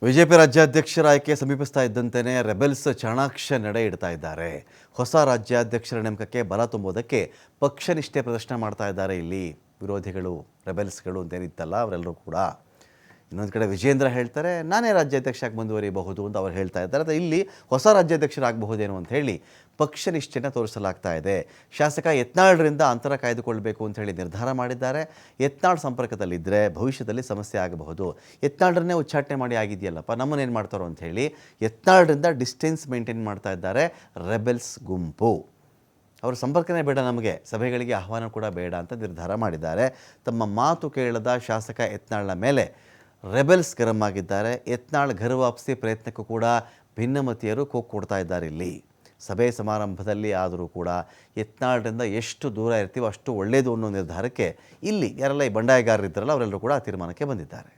BJP ರಾಜ್ಯಾಧ್ಯಕ್ಷರ ಆಯ್ಕೆ ಸಮೀಪಿಸ್ತಾ ಇದ್ದಂತೆಯೇ rebels ಚಾಣಾಕ್ಷ ನಡೆ ಇಡ್ತಾ ಇದ್ದಾರೆ. ಹೊಸ ರಾಜ್ಯಾಧ್ಯಕ್ಷರ ನೇಮಕಕ್ಕೆ ಬಲ ತುಂಬುವುದಕ್ಕೆ ಪಕ್ಷನಿಷ್ಠೆ ಪ್ರದರ್ಶನ ಮಾಡ್ತಾ ಇದ್ದಾರೆ. ಇಲ್ಲಿ ವಿರೋಧಿಗಳು ರೆಬೆಲ್ಸ್ಗಳು ಅಂತೇನಿತ್ತಲ್ಲ ಅವರೆಲ್ಲರೂ ಕೂಡ. ಇನ್ನೊಂದು ಕಡೆ ವಿಜೇಂದ್ರ ಹೇಳ್ತಾರೆ ನಾನೇ ರಾಜ್ಯಾಧ್ಯಕ್ಷರಾಗಿ ಮುಂದುವರಿಯಬಹುದು ಅಂತ ಅವ್ರು ಹೇಳ್ತಾ ಇದ್ದಾರೆ. ಆದರೆ ಇಲ್ಲಿ ಹೊಸ ರಾಜ್ಯಾಧ್ಯಕ್ಷರಾಗಬಹುದೇನೋ ಅಂತ ಹೇಳಿ ಪಕ್ಷನಿಷ್ಠೆನ ತೋರಿಸಲಾಗ್ತಾ ಇದೆ. ಶಾಸಕ ಯತ್ನಾಳ್ರಿಂದ ಅಂತರ ಕಾಯ್ದುಕೊಳ್ಬೇಕು ಅಂತ ಹೇಳಿ ನಿರ್ಧಾರ ಮಾಡಿದ್ದಾರೆ. ಯತ್ನಾಳ್ ಸಂಪರ್ಕದಲ್ಲಿದ್ದರೆ ಭವಿಷ್ಯದಲ್ಲಿ ಸಮಸ್ಯೆ ಆಗಬಹುದು. ಯತ್ನಾಳ್ರನ್ನೇ ಉಚ್ಚಾಟನೆ ಮಾಡಿ ಆಗಿದೆಯಲ್ಲಪ್ಪ, ನಮ್ಮನ್ನೇನು ಮಾಡ್ತಾರೋ ಅಂತ ಹೇಳಿ ಯತ್ನಾಳ್ರಿಂದ ಡಿಸ್ಟೆನ್ಸ್ ಮೇಂಟೈನ್ ಮಾಡ್ತಾ ಇದ್ದಾರೆ ರೆಬೆಲ್ಸ್ ಗುಂಪು. ಅವರ ಸಂಪರ್ಕನೇ ಬೇಡ, ನಮಗೆ ಸಭೆಗಳಿಗೆ ಆಹ್ವಾನ ಕೂಡ ಬೇಡ ಅಂತ ನಿರ್ಧಾರ ಮಾಡಿದ್ದಾರೆ. ತಮ್ಮ ಮಾತು ಕೇಳದ ಶಾಸಕ ಯತ್ನಾಳ್ನ ಮೇಲೆ ರೆಬೆಲ್ಸ್ ಗರಂ ಆಗಿದ್ದಾರೆ. ಯತ್ನಾಳ್ ಘರ್ ವಾಪಸಿ ಪ್ರಯತ್ನಕ್ಕೂ ಕೂಡ ಭಿನ್ನಮತೀಯರು ಕೂಗು ಕೊಡ್ತಾ ಇದ್ದಾರೆ. ಇಲ್ಲಿ ಸಭೆ ಸಮಾರಂಭದಲ್ಲಿ ಆದರೂ ಕೂಡ ಯತ್ನಾಳ್ರಿಂದ ಎಷ್ಟು ದೂರ ಇರ್ತೀವೋ ಅಷ್ಟು ಒಳ್ಳೆಯದು ಅನ್ನೋ ನಿರ್ಧಾರಕ್ಕೆ ಇಲ್ಲಿ ಯಾರೆಲ್ಲ ಈ ಬಂಡಾಯಗಾರರಿದ್ದಾರಲ್ಲ ಅವರೆಲ್ಲರೂ ಕೂಡ ಆ ತೀರ್ಮಾನಕ್ಕೆ ಬಂದಿದ್ದಾರೆ.